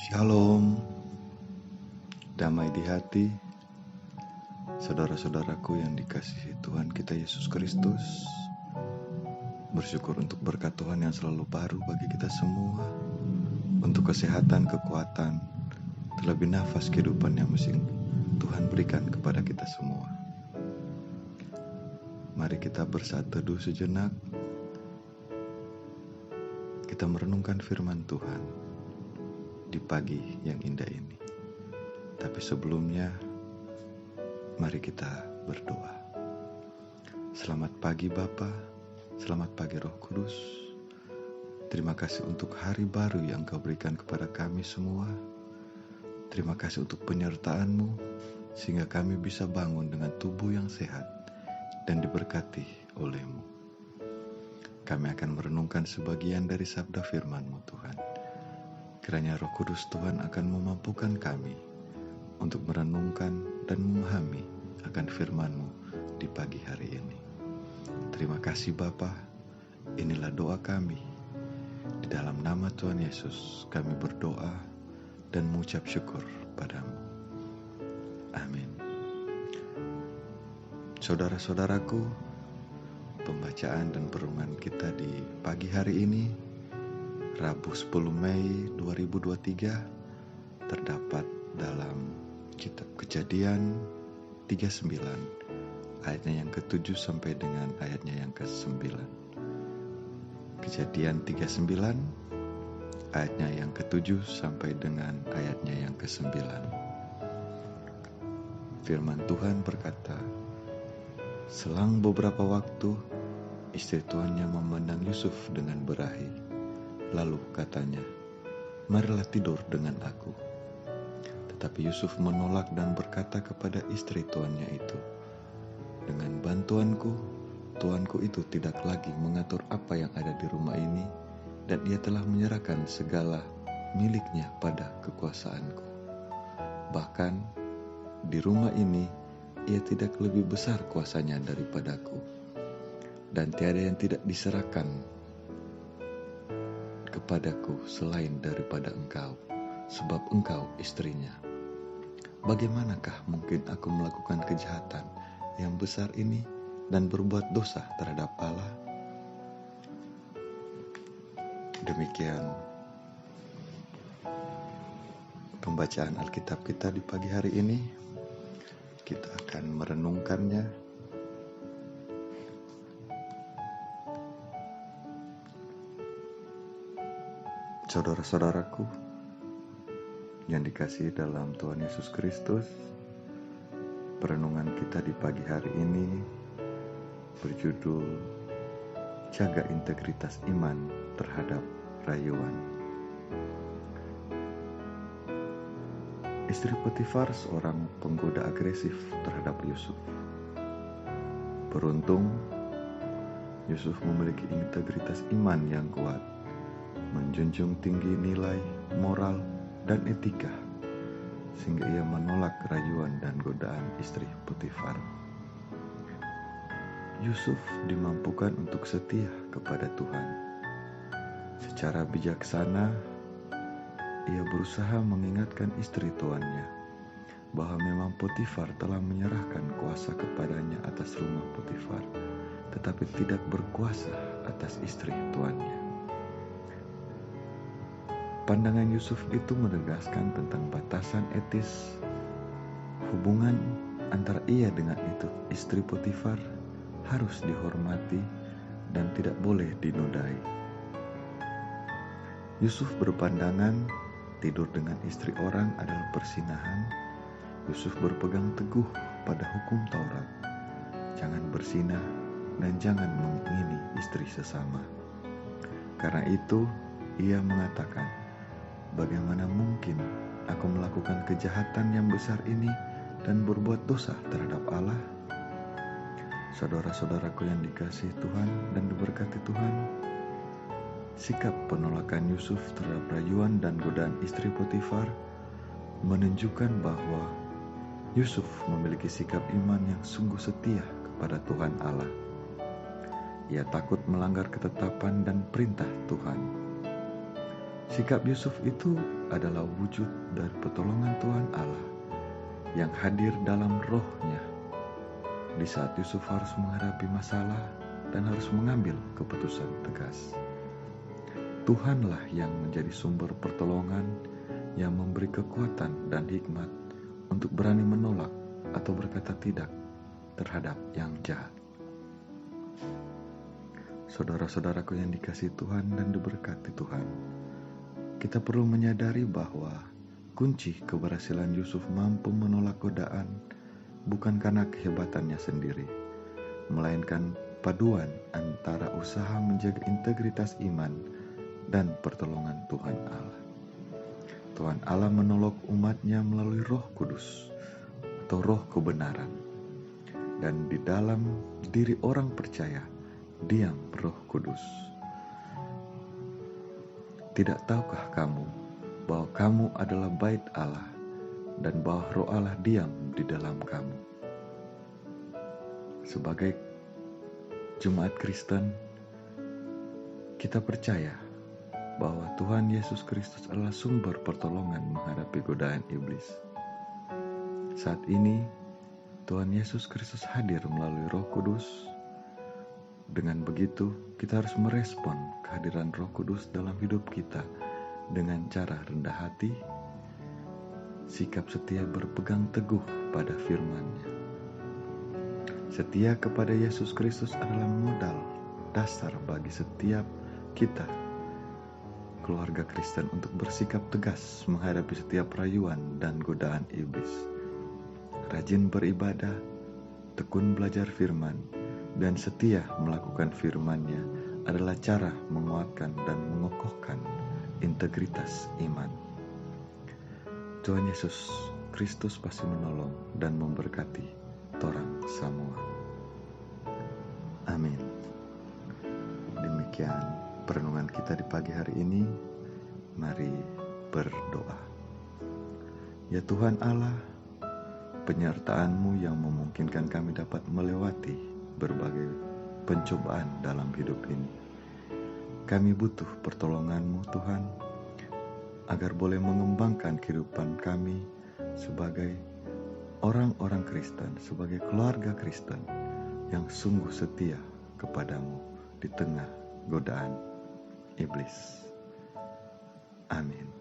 Shalom, damai di hati, saudara-saudaraku yang dikasihi Tuhan kita Yesus Kristus. Bersyukur untuk berkat Tuhan yang selalu baru bagi kita semua, untuk kesehatan, kekuatan, terlebih nafas kehidupan yang mesti Tuhan berikan kepada kita semua. Mari kita bersatu teduh sejenak, kita merenungkan firman Tuhan di pagi yang indah ini. Tapi sebelumnya, mari kita berdoa. Selamat pagi Bapa, selamat pagi Roh Kudus. Terima kasih untuk hari baru yang Kau berikan kepada kami semua. Terima kasih untuk penyertaan-Mu, sehingga kami bisa bangun dengan tubuh yang sehat dan diberkati oleh-Mu. Kami akan merenungkan sebagian dari sabda firman-Mu Tuhan. Kiranya Roh Kudus Tuhan akan memampukan kami untuk merenungkan dan memahami akan firman-Mu di pagi hari ini. Terima kasih Bapa, inilah doa kami. Di dalam nama Tuhan Yesus kami berdoa dan mengucap syukur padamu. Amin. Saudara-saudaraku, pembacaan dan perenungan kita di pagi hari ini, Rabu 10 Mei 2023, terdapat dalam kitab Kejadian 39, ayatnya yang ke-7 sampai dengan ayatnya yang ke-9. Kejadian 39, ayatnya yang ke-7 sampai dengan ayatnya yang ke-9. Firman Tuhan berkata, selang beberapa waktu, istri tuannya memandang Yusuf dengan berahi. Lalu katanya, marilah tidur dengan aku. Tetapi Yusuf menolak dan berkata kepada istri tuannya itu, dengan bantuanku, tuanku itu tidak lagi mengatur apa yang ada di rumah ini, dan ia telah menyerahkan segala miliknya pada kekuasaanku. Bahkan di rumah ini, ia tidak lebih besar kuasanya daripadaku, dan tiada yang tidak diserahkan kepadaku selain daripada engkau, sebab engkau istrinya. Bagaimanakah mungkin aku melakukan kejahatan yang besar ini dan berbuat dosa terhadap Allah? Demikian pembacaan Alkitab kita di pagi hari ini. Kita akan merenungkannya. Saudara-saudaraku yang dikasihi dalam Tuhan Yesus Kristus, perenungan kita di pagi hari ini berjudul Jaga Integritas Iman Terhadap Rayuan. Istri Potifar seorang penggoda agresif terhadap Yusuf. Beruntung, Yusuf memiliki integritas iman yang kuat, menjunjung tinggi nilai, moral, dan etika, sehingga ia menolak rayuan dan godaan istri Potifar. Yusuf dimampukan untuk setia kepada Tuhan. Secara bijaksana, ia berusaha mengingatkan istri tuannya bahwa memang Potifar telah menyerahkan kuasa kepadanya atas rumah Potifar, tetapi tidak berkuasa atas istri tuannya. Pandangan Yusuf itu menegaskan tentang batasan etis hubungan antara ia dengan itu istri Potifar harus dihormati dan tidak boleh dinodai. Yusuf berpandangan tidur dengan istri orang adalah perzinahan. Yusuf berpegang teguh pada hukum Taurat, jangan berzinah dan jangan mengingini istri sesama. Karena itu ia mengatakan, bagaimana mungkin aku melakukan kejahatan yang besar ini dan berbuat dosa terhadap Allah? Saudara-saudaraku yang dikasihi Tuhan dan diberkati Tuhan, sikap penolakan Yusuf terhadap rayuan dan godaan istri Potifar menunjukkan bahwa Yusuf memiliki sikap iman yang sungguh setia kepada Tuhan Allah. Ia takut melanggar ketetapan dan perintah Tuhan. Sikap Yusuf itu adalah wujud dari pertolongan Tuhan Allah yang hadir dalam rohnya di saat Yusuf harus menghadapi masalah dan harus mengambil keputusan tegas. Tuhanlah yang menjadi sumber pertolongan yang memberi kekuatan dan hikmat untuk berani menolak atau berkata tidak terhadap yang jahat. Saudara-saudaraku yang dikasihi Tuhan dan diberkati Tuhan, kita perlu menyadari bahwa kunci keberhasilan Yusuf mampu menolak godaan bukan karena kehebatannya sendiri, melainkan paduan antara usaha menjaga integritas iman dan pertolongan Tuhan Allah. Tuhan Allah menolong umatnya melalui Roh Kudus atau roh kebenaran. Dan di dalam diri orang percaya diam Roh Kudus. Tidak tahukah kamu bahwa kamu adalah bait Allah dan bahwa Roh Allah diam di dalam kamu? Sebagai jemaat Kristen, kita percaya bahwa Tuhan Yesus Kristus adalah sumber pertolongan menghadapi godaan iblis. Saat ini, Tuhan Yesus Kristus hadir melalui Roh Kudus. Dengan begitu, kita harus merespon kehadiran Roh Kudus dalam hidup kita dengan cara rendah hati, sikap setia berpegang teguh pada firman-Nya. Setia kepada Yesus Kristus adalah modal dasar bagi setiap kita, keluarga Kristen, untuk bersikap tegas menghadapi setiap rayuan dan godaan iblis. Rajin beribadah, tekun belajar firman, dan setia melakukan firman-Nya adalah cara menguatkan dan mengokohkan integritas iman. Tuhan Yesus Kristus pasti menolong dan memberkati torang semua. Amin. Demikian perenungan kita di pagi hari ini. Mari berdoa. Ya Tuhan Allah, penyertaan-Mu yang memungkinkan kami dapat melewati berbagai pencobaan dalam hidup ini. Kami butuh pertolongan-Mu Tuhan, agar boleh mengembangkan kehidupan kami sebagai orang-orang Kristen, sebagai keluarga Kristen yang sungguh setia kepadamu di tengah godaan iblis. Amin.